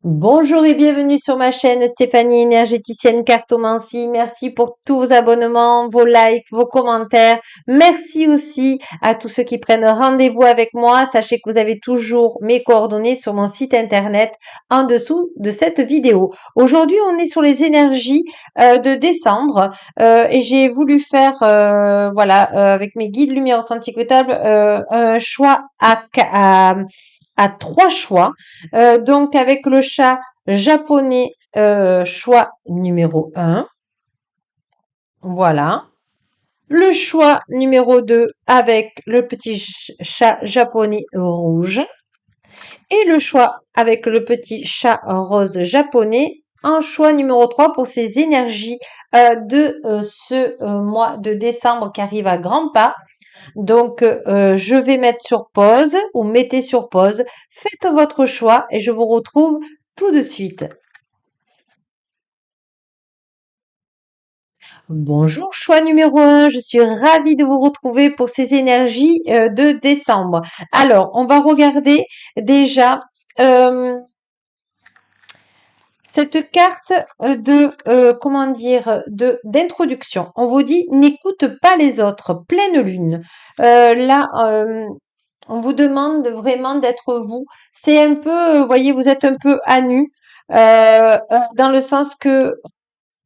Bonjour et bienvenue sur ma chaîne Stéphanie énergéticienne cartomancie. Merci pour tous vos abonnements, vos likes, vos commentaires. Merci aussi à tous ceux qui prennent rendez-vous avec moi. Sachez que vous avez toujours mes coordonnées sur mon site internet en dessous de cette vidéo. Aujourd'hui, on est sur les énergies de décembre et j'ai voulu faire, avec mes guides lumière authentique véritable, un choix à trois choix. Donc avec le chat japonais, choix numéro un. Voilà. Le choix numéro 2 avec le petit chat japonais rouge. Et le choix avec le petit chat rose japonais en choix numéro 3 pour ces énergies de ce mois de décembre qui arrive à grands pas. Donc, je vais mettre sur pause ou mettez sur pause. Faites votre choix et je vous retrouve tout de suite. Bonjour, choix numéro un. Je suis ravie de vous retrouver pour ces énergies de décembre. Alors, on va regarder déjà cette carte d'introduction. On vous dit n'écoute pas les autres, pleine lune. On vous demande vraiment d'être vous. C'est un peu, vous voyez, vous êtes un peu à nu, dans le sens que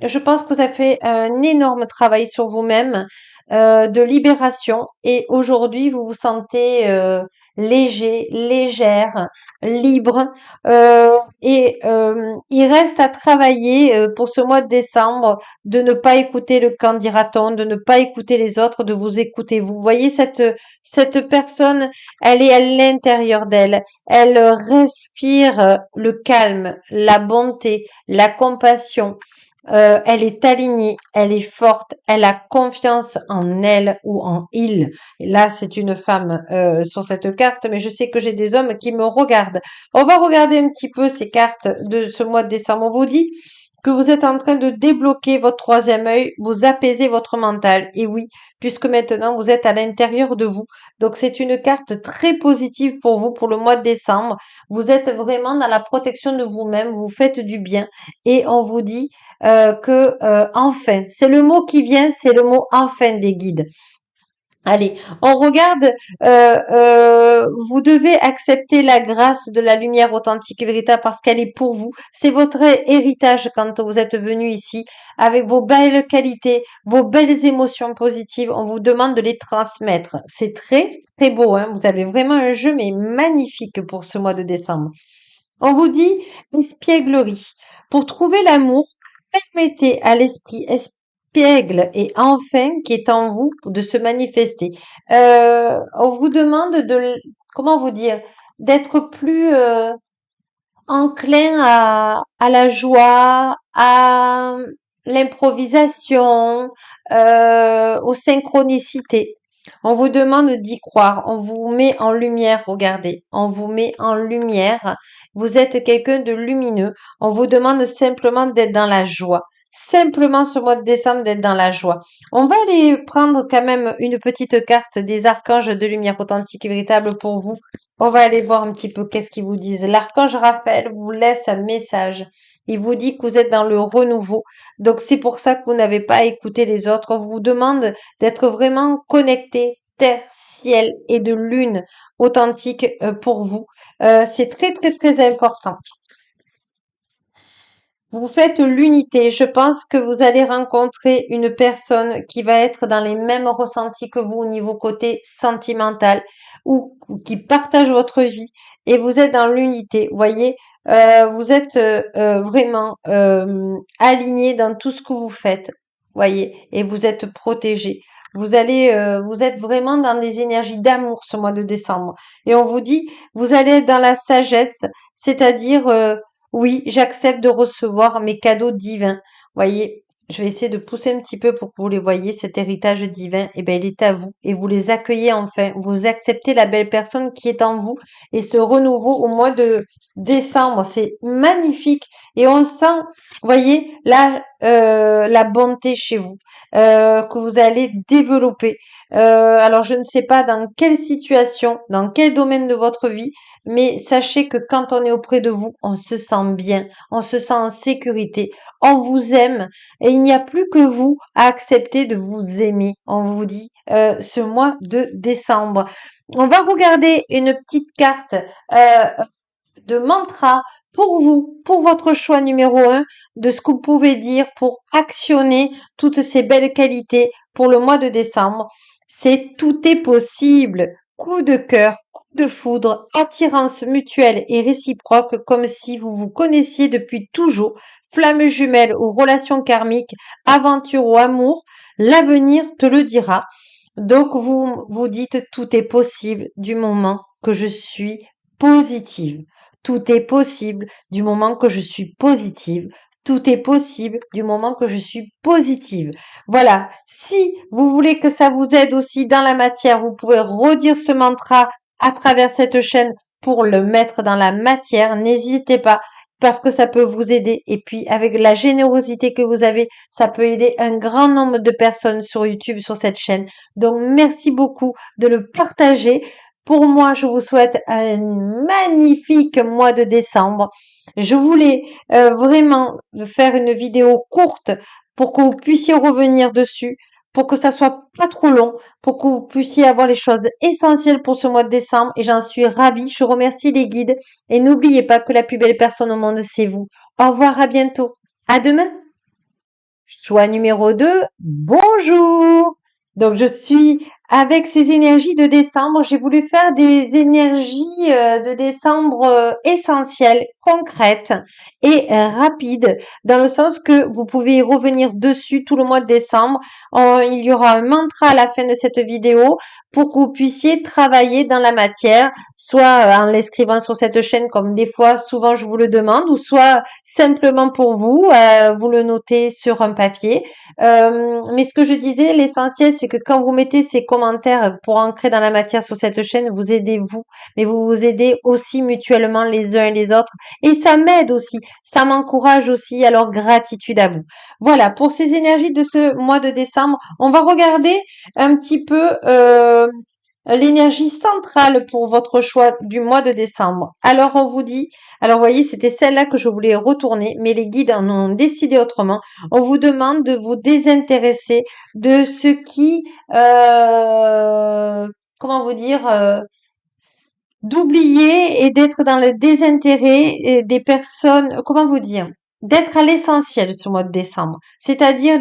je pense que vous avez fait un énorme travail sur vous-même, de libération et aujourd'hui vous vous sentez léger, légère, libre il reste à travailler pour ce mois de décembre de ne pas écouter le qu'en dira-t-on, de ne pas écouter les autres, de vous écouter vous. Vous voyez cette personne, elle est à l'intérieur d'elle, elle respire le calme, la bonté, la compassion. Elle est alignée, elle est forte, elle a confiance en elle ou en il. Et là, c'est une femme sur cette carte, mais je sais que j'ai des hommes qui me regardent. On va regarder un petit peu ces cartes de ce mois de décembre. On vous dit que vous êtes en train de débloquer votre troisième œil, vous apaisez votre mental. Et oui, puisque maintenant vous êtes à l'intérieur de vous. Donc c'est une carte très positive pour vous pour le mois de décembre. Vous êtes vraiment dans la protection de vous-même, vous faites du bien. Et on vous dit que enfin, c'est le mot qui vient, c'est le mot enfin des guides. Allez, on regarde, vous devez accepter la grâce de la lumière authentique et véritable parce qu'elle est pour vous. C'est votre héritage quand vous êtes venu ici avec vos belles qualités, vos belles émotions positives. On vous demande de les transmettre. C'est très, très beau, hein. Vous avez vraiment un jeu, mais magnifique pour ce mois de décembre. On vous dit espièglerie. Pour trouver l'amour, permettez à l'esprit espiègle et enfin qui est en vous de se manifester. On vous demande comment vous dire, d'être plus enclin à la joie, à l'improvisation, aux synchronicités. On vous demande d'y croire, on vous met en lumière, regardez, on vous met en lumière. Vous êtes quelqu'un de lumineux. On vous demande simplement d'être dans la joie. Simplement ce mois de décembre d'être dans la joie. On va aller prendre quand même une petite carte des archanges de lumière authentique et véritable pour vous. On va aller voir un petit peu qu'est-ce qu'ils vous disent. L'archange Raphaël vous laisse un message. Il vous dit que vous êtes dans le renouveau. Donc c'est pour ça que vous n'avez pas écouté les autres. On vous demande d'être vraiment connecté terre, ciel et de lune authentique pour vous. C'est très très très important. Vous faites l'unité. Je pense que vous allez rencontrer une personne qui va être dans les mêmes ressentis que vous au niveau côté sentimental ou qui partage votre vie et vous êtes dans l'unité. Vous voyez, vous êtes vraiment aligné dans tout ce que vous faites. Voyez, et vous êtes protégé. Vous êtes vraiment dans des énergies d'amour ce mois de décembre. Et on vous dit, vous allez être dans la sagesse, c'est-à-dire oui, j'accepte de recevoir mes cadeaux divins. Voyez, je vais essayer de pousser un petit peu pour que vous les voyez, cet héritage divin, eh ben, il est à vous et vous les accueillez enfin. Vous acceptez la belle personne qui est en vous et ce renouveau au mois de décembre, c'est magnifique et on sent, voyez, là, la bonté chez vous, que vous allez développer. Alors je ne sais pas dans quelle situation, dans quel domaine de votre vie, mais sachez que quand on est auprès de vous, on se sent bien, on se sent en sécurité, on vous aime et il n'y a plus que vous à accepter de vous aimer. On vous dit ce mois de décembre. On va regarder une petite carte euh, de mantra pour vous, pour votre choix numéro un, de ce que vous pouvez dire pour actionner toutes ces belles qualités pour le mois de décembre. C'est tout est possible. Coup de cœur, coup de foudre, attirance mutuelle et réciproque comme si vous vous connaissiez depuis toujours, flamme jumelle ou relation karmique, aventure ou amour, l'avenir te le dira. Donc vous vous dites tout est possible du moment que je suis positive. Tout est possible du moment que je suis positive. Tout est possible du moment que je suis positive. Voilà. Si vous voulez que ça vous aide aussi dans la matière, vous pouvez redire ce mantra à travers cette chaîne pour le mettre dans la matière. N'hésitez pas parce que ça peut vous aider. Et puis, avec la générosité que vous avez, ça peut aider un grand nombre de personnes sur YouTube, sur cette chaîne. Donc, merci beaucoup de le partager. Pour moi, je vous souhaite un magnifique mois de décembre. Je voulais vraiment faire une vidéo courte pour que vous puissiez revenir dessus, pour que ça soit pas trop long, pour que vous puissiez avoir les choses essentielles pour ce mois de décembre. Et j'en suis ravie. Je remercie les guides. Et n'oubliez pas que la plus belle personne au monde, c'est vous. Au revoir, à bientôt. À demain. Choix numéro 2, bonjour. Donc je suis avec ces énergies de décembre, j'ai voulu faire des énergies de décembre essentielles, concrètes et rapides, dans le sens que vous pouvez y revenir dessus tout le mois de décembre. Il y aura un mantra à la fin de cette vidéo pour que vous puissiez travailler dans la matière, soit en l'escrivant sur cette chaîne comme des fois souvent je vous le demande, ou soit simplement pour vous, vous le notez sur un papier. Mais ce que je disais, l'essentiel, c'est que quand vous mettez ces commentaires pour ancrer dans la matière sur cette chaîne, vous aidez vous, mais vous vous aidez aussi mutuellement les uns et les autres. Et ça m'aide aussi, ça m'encourage aussi, alors gratitude à vous. Voilà, pour ces énergies de ce mois de décembre, on va regarder un petit peu l'énergie centrale pour votre choix du mois de décembre. Alors on vous dit, alors vous voyez, c'était celle-là que je voulais retourner, mais les guides en ont décidé autrement. On vous demande de vous désintéresser de ce qui, comment vous dire, d'oublier et d'être dans le désintérêt des personnes, comment vous dire, d'être à l'essentiel ce mois de décembre. C'est-à-dire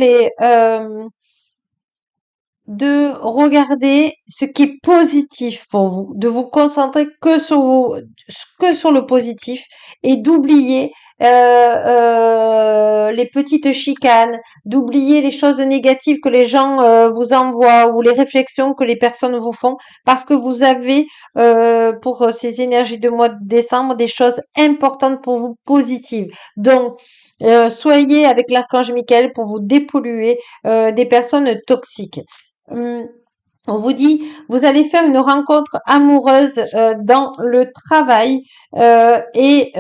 de regarder ce qui est positif pour vous, de vous concentrer que sur le positif et d'oublier les petites chicanes, d'oublier les choses négatives que les gens vous envoient ou les réflexions que les personnes vous font, parce que vous avez pour ces énergies de mois de décembre des choses importantes pour vous positives. Donc soyez avec l'archange Michael pour vous dépolluer des personnes toxiques. Hum, On vous dit, vous allez faire une rencontre amoureuse dans le travail et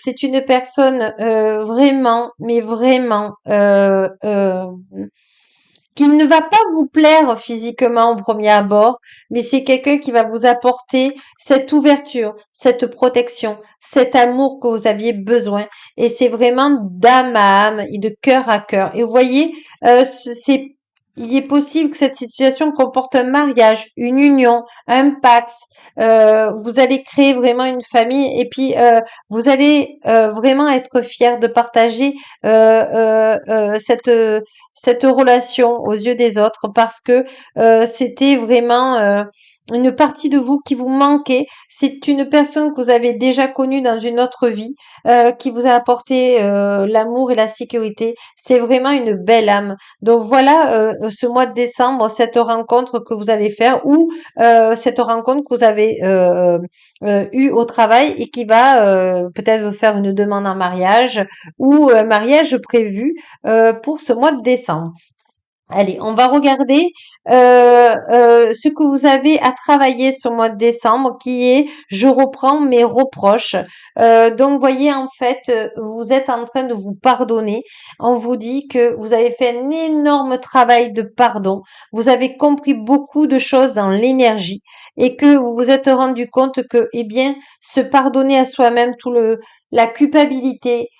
c'est une personne vraiment, mais vraiment qui ne va pas vous plaire physiquement au premier abord, mais c'est quelqu'un qui va vous apporter cette ouverture, cette protection, cet amour que vous aviez besoin. Et c'est vraiment d'âme à âme et de cœur à cœur. Et vous voyez, il est possible que cette situation comporte un mariage, une union, un pacte. Vous allez créer vraiment une famille et puis vous allez vraiment être fiers de partager cette relation aux yeux des autres parce que c'était vraiment une partie de vous qui vous manquait. C'est une personne que vous avez déjà connue dans une autre vie, qui vous a apporté l'amour et la sécurité. C'est vraiment une belle âme. Donc voilà, ce mois de décembre, cette rencontre que vous allez faire ou cette rencontre que vous avez eue au travail et qui va peut-être vous faire une demande en mariage ou un mariage prévu pour ce mois de décembre. Allez, on va regarder ce que vous avez à travailler ce mois de décembre, qui est je reprends mes reproches. Donc, voyez, en fait, vous êtes en train de vous pardonner. On vous dit que vous avez fait un énorme travail de pardon. Vous avez compris beaucoup de choses dans l'énergie et que vous vous êtes rendu compte que, eh bien, se pardonner à soi-même, la culpabilité,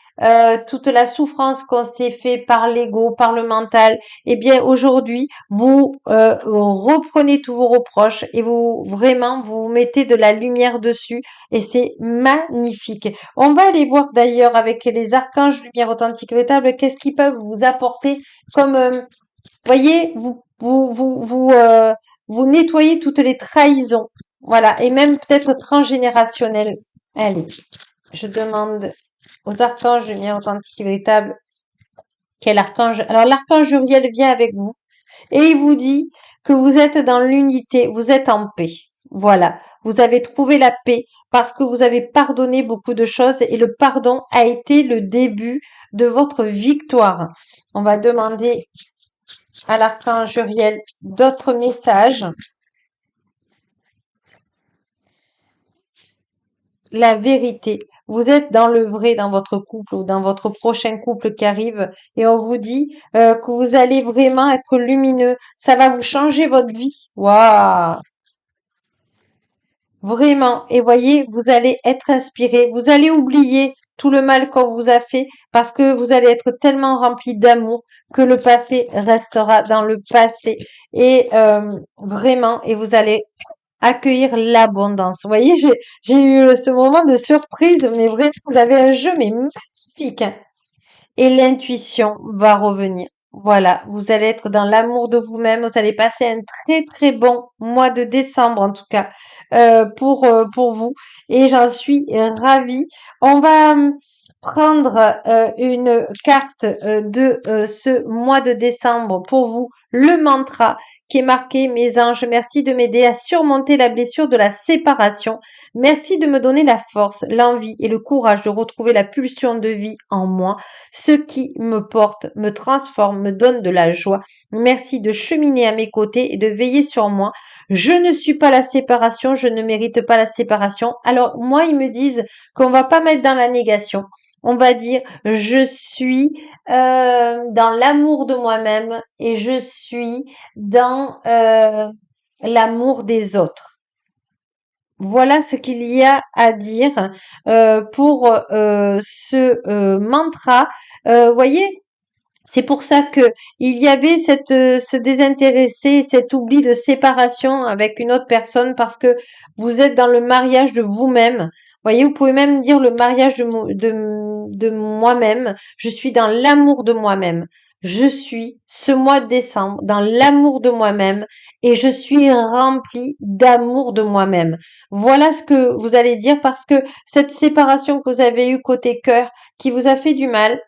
toute la souffrance qu'on s'est fait par l'ego, par le mental, eh bien aujourd'hui, vous reprenez tous vos reproches et vous vraiment vous mettez de la lumière dessus et c'est magnifique. On va aller voir d'ailleurs avec les archanges lumière authentique véritable qu'est-ce qu'ils peuvent vous apporter comme voyez, vous nettoyez toutes les trahisons. Voilà, et même peut-être transgénérationnelles. Allez, je demande aux archanges lumière authentique et véritable quel archange. Alors l'archange Uriel vient avec vous et il vous dit que vous êtes dans l'unité, vous êtes en paix. Voilà, vous avez trouvé la paix parce que vous avez pardonné beaucoup de choses et le pardon a été le début de votre victoire. On va demander à l'archange Uriel d'autres messages. La vérité. Vous êtes dans le vrai dans votre couple ou dans votre prochain couple qui arrive et on vous dit que vous allez vraiment être lumineux. Ça va vous changer votre vie. Waouh! Vraiment. Et voyez, vous allez être inspiré. Vous allez oublier tout le mal qu'on vous a fait parce que vous allez être tellement rempli d'amour que le passé restera dans le passé. Et vraiment, et vous allez accueillir l'abondance. Vous voyez, j'ai eu ce moment de surprise, mais vraiment, vous avez un jeu, mais magnifique, hein. Et l'intuition va revenir. Voilà, vous allez être dans l'amour de vous-même. Vous allez passer un très très bon mois de décembre en tout cas pour vous. Et j'en suis ravie. On va prendre une carte de ce mois de décembre pour vous, le mantra qui est marqué mes anges, merci de m'aider à surmonter la blessure de la séparation. Merci de me donner la force, l'envie et le courage de retrouver la pulsion de vie en moi. Ce qui me porte, me transforme, me donne de la joie. Merci de cheminer à mes côtés et de veiller sur moi. Je ne suis pas la séparation, je ne mérite pas la séparation. Alors moi, ils me disent qu'on va pas mettre dans la négation. On va dire je suis dans l'amour de moi-même et je suis dans l'amour des autres. Voilà ce qu'il y a à dire pour ce mantra. Voyez, c'est pour ça que il y avait ce désintéressé, cet oubli de séparation avec une autre personne parce que vous êtes dans le mariage de vous-même. Voyez, vous pouvez même dire le mariage de moi-même. Je suis dans l'amour de moi-même. Je suis ce mois de décembre dans l'amour de moi-même et je suis remplie d'amour de moi-même. Voilà ce que vous allez dire parce que cette séparation que vous avez eue côté cœur qui vous a fait du mal,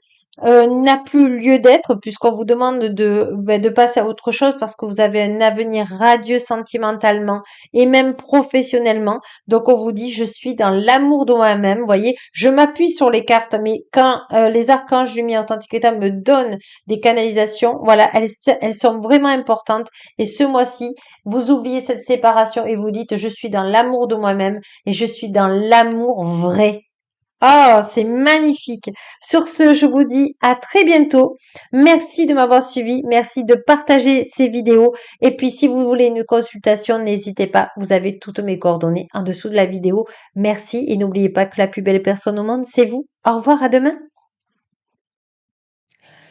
n'a plus lieu d'être puisqu'on vous demande de passer à autre chose parce que vous avez un avenir radieux sentimentalement et même professionnellement. Donc on vous dit je suis dans l'amour de moi-même. Vous voyez, je m'appuie sur les cartes, mais quand les archanges lumière authentique me donnent des canalisations, voilà, elles sont vraiment importantes. Et ce mois-ci, vous oubliez cette séparation et vous dites je suis dans l'amour de moi-même et je suis dans l'amour vrai. Oh, c'est magnifique. Sur ce, je vous dis à très bientôt. Merci de m'avoir suivi. Merci de partager ces vidéos. Et puis, si vous voulez une consultation, n'hésitez pas. Vous avez toutes mes coordonnées en dessous de la vidéo. Merci et n'oubliez pas que la plus belle personne au monde, c'est vous. Au revoir, à demain.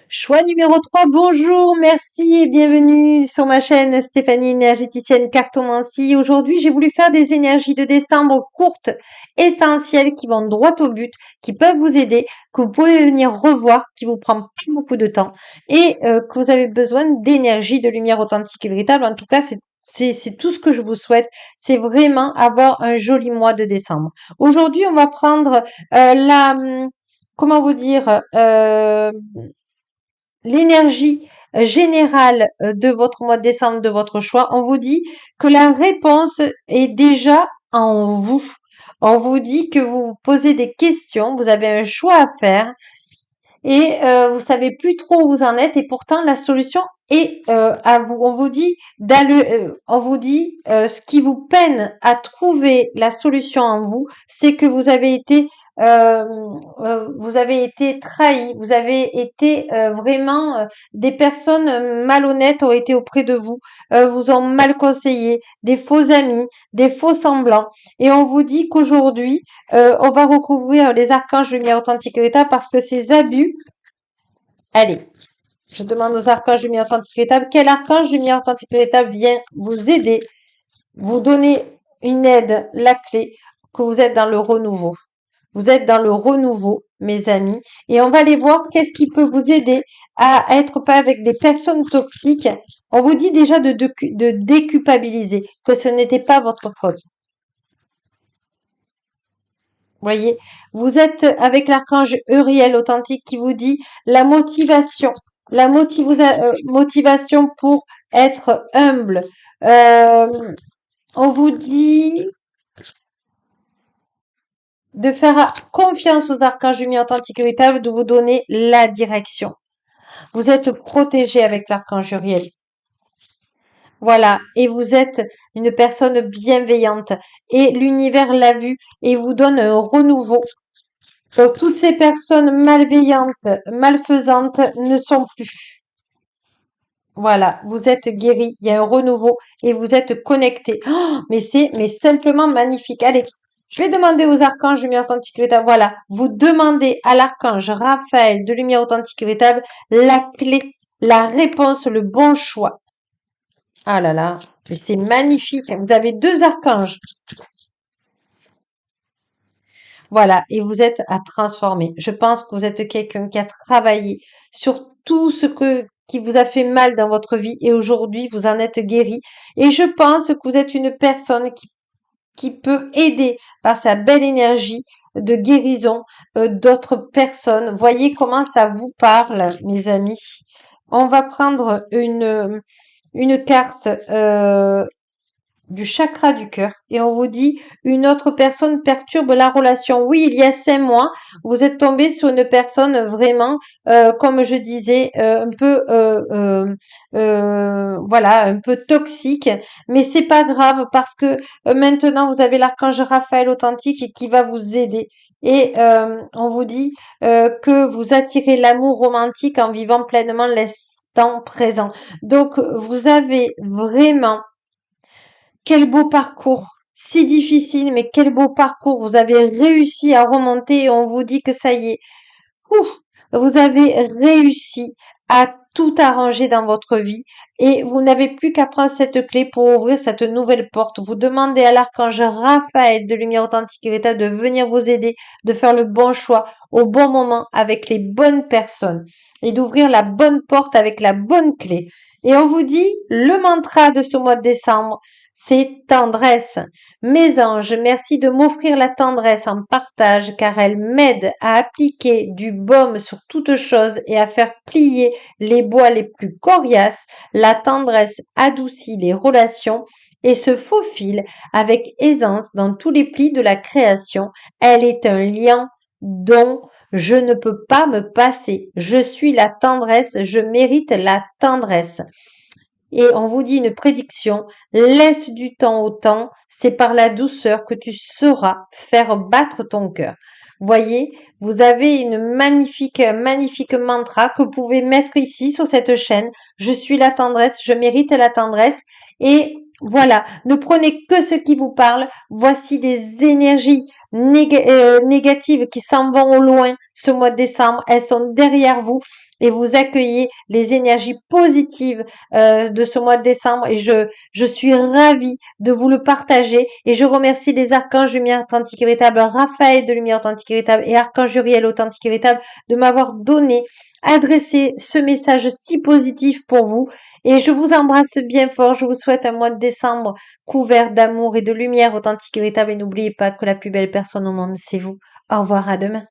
Choix numéro 3. Bonjour, merci et bienvenue sur ma chaîne Stéphanie énergéticienne cartomancie. Aujourd'hui, j'ai voulu faire des énergies de décembre courtes, essentielles, qui vont droit au but, qui peuvent vous aider, que vous pouvez venir revoir, qui vous prend pas beaucoup de temps et que vous avez besoin d'énergie, de lumière authentique et véritable. En tout cas, c'est tout ce que je vous souhaite. C'est vraiment avoir un joli mois de décembre. Aujourd'hui, on va prendre comment vous dire, l'énergie générale de votre mois de décembre, de votre choix, on vous dit que la réponse est déjà en vous. On vous dit que vous vous posez des questions, vous avez un choix à faire et vous savez plus trop où vous en êtes et pourtant la solution Et on vous dit ce qui vous peine à trouver la solution en vous, c'est que euh, vous avez été trahi, vous avez été vraiment des personnes malhonnêtes ont été auprès de vous, vous ont mal conseillé, des faux amis, des faux semblants. Et on vous dit qu'aujourd'hui, on va recouvrir les archanges lumière authentique État parce que ces abus, allez, je demande aux archanges lumière authentique véritable, quel archange lumière authentique véritable vient vous aider, vous donner une aide, la clé, que vous êtes dans le renouveau. Vous êtes dans le renouveau, mes amis, et on va aller voir qu'est-ce qui peut vous aider à être pas avec des personnes toxiques. On vous dit déjà de déculpabiliser, que ce n'était pas votre faute. Voyez, vous êtes avec l'archange Uriel authentique qui vous dit la motivation, motivation pour être humble. Euh, on vous dit de faire confiance aux archanges lumière authentique et véritable, de vous donner la direction. Vous êtes protégé avec l'archange Uriel. Voilà, et vous êtes une personne bienveillante et l'univers l'a vu et vous donne un renouveau. Donc, toutes ces personnes malveillantes, malfaisantes ne sont plus. Voilà, vous êtes guéri, il y a un renouveau et vous êtes connecté. Oh, mais c'est simplement magnifique. Allez, je vais demander aux archanges lumière authentique véritable. Voilà, vous demandez à l'archange Raphaël de lumière authentique véritable la clé, la réponse, le bon choix. Ah là là, mais c'est magnifique. Vous avez deux archanges. Voilà, et vous êtes à transformer. Je pense que vous êtes quelqu'un qui a travaillé sur tout qui vous a fait mal dans votre vie et aujourd'hui vous en êtes guéri. Et je pense que vous êtes une personne qui peut aider par sa belle énergie de guérison d'autres personnes. Voyez comment ça vous parle, mes amis. On va prendre une carte du chakra du cœur et on vous dit une autre personne perturbe la relation. Oui, il y a 5 mois, vous êtes tombé sur une personne vraiment, comme je disais, un peu, voilà, un peu toxique, mais c'est pas grave parce que maintenant vous avez l'archange Raphaël authentique et qui va vous aider. Et on vous dit que vous attirez l'amour romantique en vivant pleinement l'instant présent. Donc vous avez vraiment quel beau parcours, si difficile, mais quel beau parcours. Vous avez réussi à remonter et on vous dit que ça y est. Ouf, vous avez réussi à tout arranger dans votre vie et vous n'avez plus qu'à prendre cette clé pour ouvrir cette nouvelle porte. Vous demandez à l'archange Raphaël de lumière authentique et véritable de venir vous aider, de faire le bon choix au bon moment avec les bonnes personnes et d'ouvrir la bonne porte avec la bonne clé. Et on vous dit le mantra de ce mois de décembre, c'est tendresse. Mes anges, merci de m'offrir la tendresse en partage car elle m'aide à appliquer du baume sur toute chose et à faire plier les bois les plus coriaces. La tendresse adoucit les relations et se faufile avec aisance dans tous les plis de la création. Elle est un lien dont je ne peux pas me passer. Je suis la tendresse, je mérite la tendresse. Et on vous dit une prédiction, laisse du temps au temps, c'est par la douceur que tu sauras faire battre ton cœur. Voyez, vous avez magnifique mantra que vous pouvez mettre ici sur cette chaîne. Je suis la tendresse, je mérite la tendresse. Et voilà, ne prenez que ce qui vous parle. Voici des énergies négatives qui s'en vont au loin ce mois de décembre. Elles sont derrière vous et vous accueillez les énergies positives de ce mois de décembre et je suis ravie de vous le partager et je remercie les archanges lumière authentique et véritable, Raphaël de lumière authentique et véritable et archange Uriel authentique et véritable de m'avoir adressé ce message si positif pour vous et je vous embrasse bien fort, je vous souhaite un mois de décembre couvert d'amour et de lumière authentique et véritable et n'oubliez pas que la plus belle personne au monde c'est vous. Au revoir, à demain.